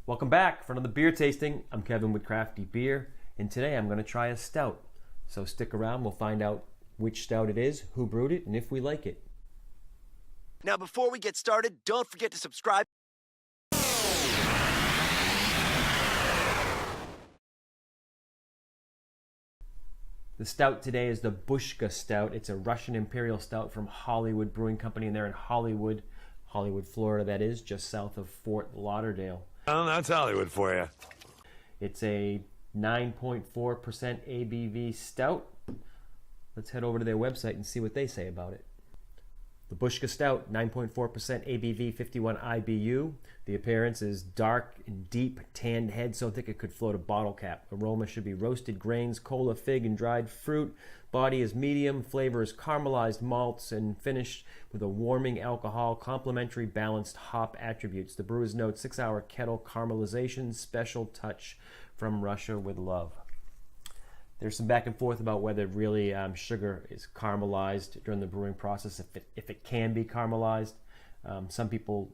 Welcome back for another beer tasting. I'm Kevin with CrafTeeBeer, and today I'm going to try a stout. So stick around, we'll find out which stout it is, who brewed it, and if we like it. Now before we get started, don't forget to subscribe. The stout today is the Bushka Stout. It's a Russian Imperial Stout from Hollywood Brewing Company, and they're in Hollywood, Florida, that is, just south of Fort Lauderdale. Well, that's Hollywood for you. It's a 9.4% ABV stout. Let's head over to their website and see what they say about it. The Bushka Stout, 9.4% ABV, 51 IBU. The appearance is dark and deep, tanned head, so thick it could float a bottle cap. Aroma should be roasted grains, cola, fig, and dried fruit. Body is medium. Flavor is caramelized malts and finished with a warming alcohol, complementary balanced hop attributes. The brewer's note, 6-hour kettle caramelization, special touch from Russia with love. There's some back and forth about whether really sugar is caramelized during the brewing process, if it can be caramelized. Some people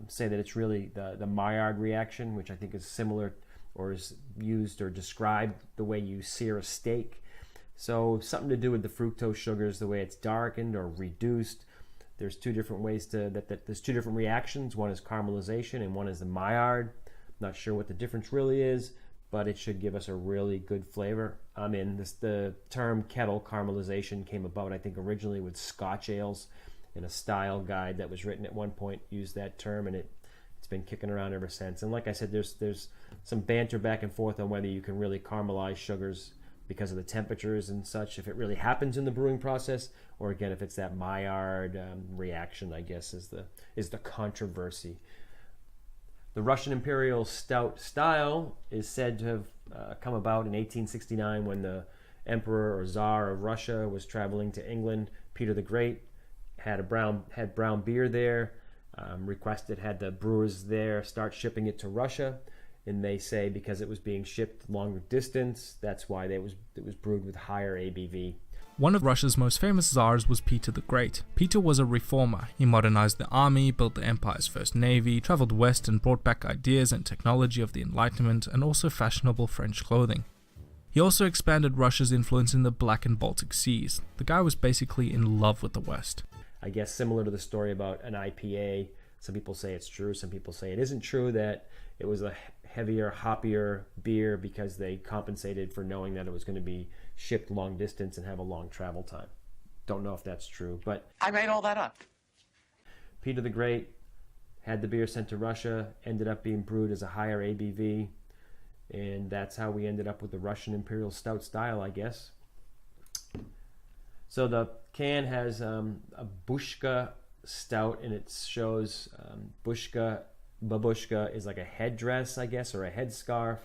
say that it's really the Maillard reaction, which I think is similar or is used or described the way you sear a steak. So something to do with the fructose sugars, the way it's darkened or reduced. There's two different ways there's two different reactions. One is caramelization and one is the Maillard. Not sure what the difference really is, but it should give us a really good flavor. The term kettle caramelization came about, I think, originally with Scotch ales, in a style guide that was written at one point used that term, and it's been kicking around ever since. And like I said, there's some banter back and forth on whether you can really caramelize sugars because of the temperatures and such, if it really happens in the brewing process, or again, if it's that Maillard reaction, I guess, is the controversy. The Russian Imperial Stout style is said to have come about in 1869 when the Emperor or Tsar of Russia was traveling to England. Peter the Great had brown beer there, had the brewers there start shipping it to Russia, and they say because it was being shipped longer distance, that's why it was brewed with higher ABV. One of Russia's most famous Tsars was Peter the Great. Peter was a reformer. He modernized the army, built the empire's first navy, traveled west and brought back ideas and technology of the Enlightenment, and also fashionable French clothing. He also expanded Russia's influence in the Black and Baltic Seas. The guy was basically in love with the West. I guess similar to the story about an IPA, some people say it's true, some people say it isn't true, that it was a heavier, hoppier beer because they compensated for knowing that it was going to be shipped long distance and have a long travel time. Don't know if that's true, but I made all that up. Peter the Great had the beer sent to Russia, ended up being brewed as a higher ABV, and that's how we ended up with the Russian Imperial Stout style, I guess. So the can has a Bushka Stout, and it shows babushka is like a headdress, I guess, or a headscarf.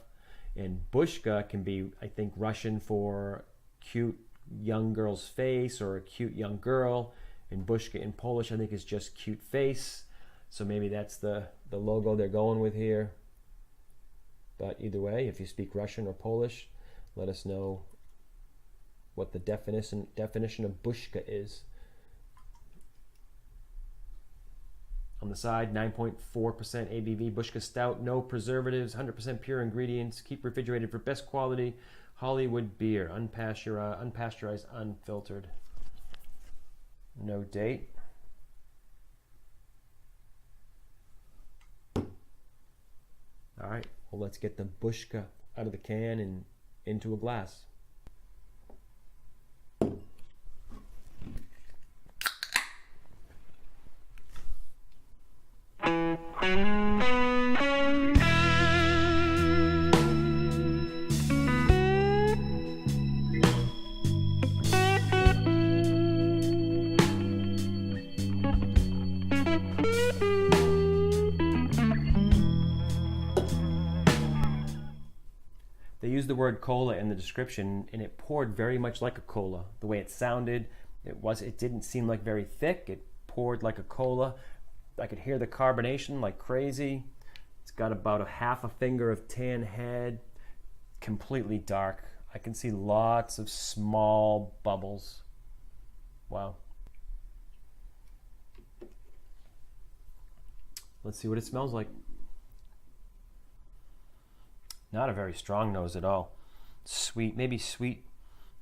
And Bushka can be, I think, Russian for cute young girl's face or a cute young girl. And Bushka in Polish, I think, is just cute face. So maybe that's the logo they're going with here. But either way, if you speak Russian or Polish, let us know what the definition of Bushka is. On the side, 9.4% ABV, Bushka Stout, no preservatives, 100% pure ingredients, keep refrigerated for best quality Hollywood beer, unpasteurized, unfiltered. No date. All right, well, let's get the Bushka out of the can and into a glass. They used the word cola in the description, and it poured very much like a cola. The way it sounded, it didn't seem like very thick. It poured like a cola. I could hear the carbonation like crazy. It's got about a half a finger of tan head, completely dark. I can see lots of small bubbles. Wow. Let's see what it smells like. Not a very strong nose at all. Sweet, maybe sweet,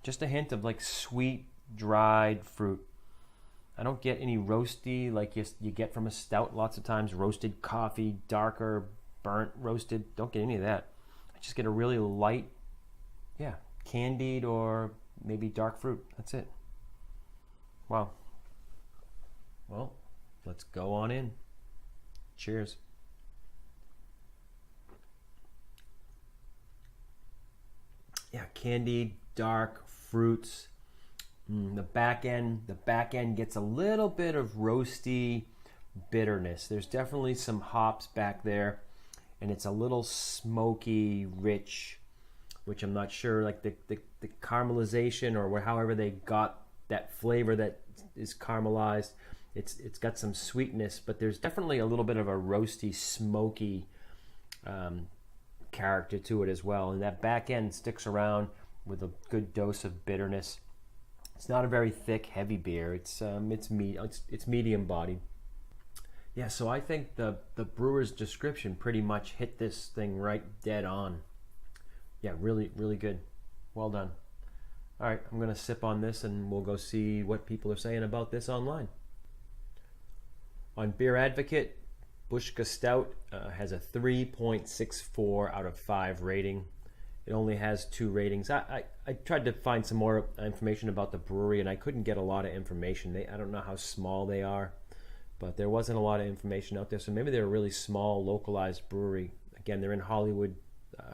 just a hint of like sweet, dried fruit. I don't get any roasty like you get from a stout lots of times. Roasted coffee, darker, burnt, roasted. Don't get any of that. I just get a really light, yeah, candied or maybe dark fruit. That's it. Wow. Well, let's go on in. Cheers. Yeah, candied, dark fruits. The back end gets a little bit of roasty bitterness. There's definitely some hops back there, and it's a little smoky, rich, which I'm not sure, like the caramelization or however they got that flavor that is caramelized. It's got some sweetness, but there's definitely a little bit of a roasty, smoky character to it as well. And that back end sticks around with a good dose of bitterness. It's not a very thick, heavy beer. It's medium bodied. Yeah, so I think the brewer's description pretty much hit this thing right dead on. Yeah, really, really good. Well done. All right, I'm gonna sip on this and we'll go see what people are saying about this online. On Beer Advocate, Bushka Stout has a 3.64 out of 5 rating. It only has 2 ratings. I tried to find some more information about the brewery, and I couldn't get a lot of information. I don't know how small they are, but there wasn't a lot of information out there. So maybe they're a really small, localized brewery. Again, they're in Hollywood,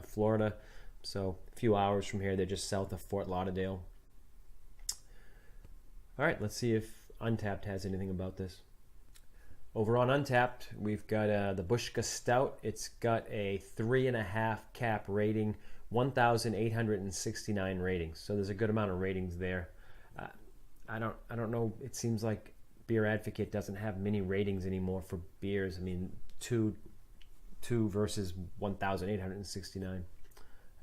Florida, so a few hours from here. They're just south of Fort Lauderdale. All right, let's see if Untappd has anything about this. Over on Untappd, we've got the Bushka Stout. It's got a 3.5 cap rating, 1,869 ratings. So there's a good amount of ratings there. I don't know. It seems like Beer Advocate doesn't have many ratings anymore for beers. I mean, two versus 1,869.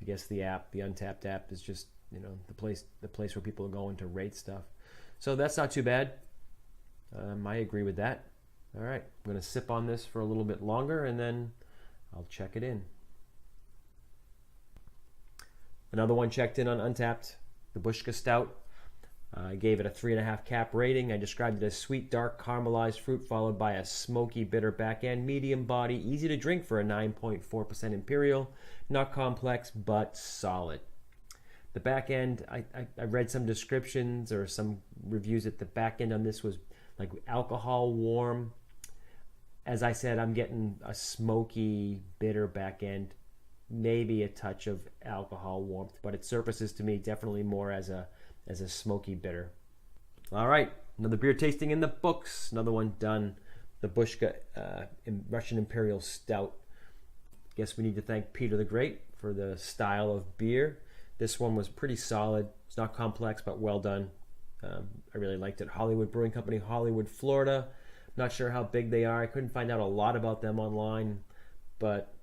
I guess the Untappd app is just, you know, the place where people are going to rate stuff. So that's not too bad. I agree with that. All right, I'm going to sip on this for a little bit longer and then I'll check it in. Another one checked in on Untappd, the Bushka Stout. I gave it a 3.5 cap rating. I described it as sweet, dark, caramelized fruit followed by a smoky, bitter back end, medium body, easy to drink for a 9.4% Imperial. Not complex, but solid. The back end, I read some descriptions or some reviews that the back end on this was like alcohol warm. As I said, I'm getting a smoky, bitter back end, maybe a touch of alcohol warmth, but it surfaces to me definitely more as a smoky bitter. All right, another beer tasting in the books. Another one done. The Bushka Russian Imperial Stout. Guess we need to thank Peter the Great for the style of beer. This one was pretty solid. It's not complex, but well done. I really liked it. Hollywood Brewing Company, Hollywood, Florida. Not sure how big they are. I couldn't find out a lot about them online, but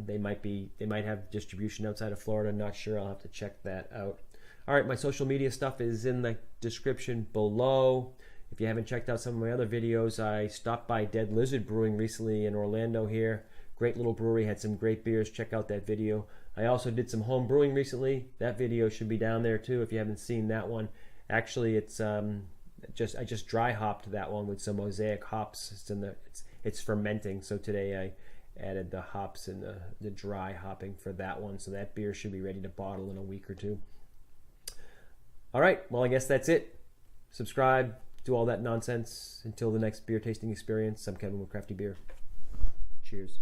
they might have distribution outside of Florida. Not sure. I'll have to check that out. All right, my social media stuff is in the description below. If you haven't checked out some of my other videos, I stopped by Dead Lizard Brewing recently in Orlando here. Great little brewery, had some great beers. Check out that video. I also did some home brewing recently. That video should be down there too if you haven't seen that one. Actually, it's I just dry hopped that one with some mosaic hops. It's fermenting. So today I added the hops and the dry hopping for that one. So that beer should be ready to bottle in a week or two. All right. Well, I guess that's it. Subscribe. Do all that nonsense. Until the next beer tasting experience. I'm Kevin with CrafTeeBeer. Cheers.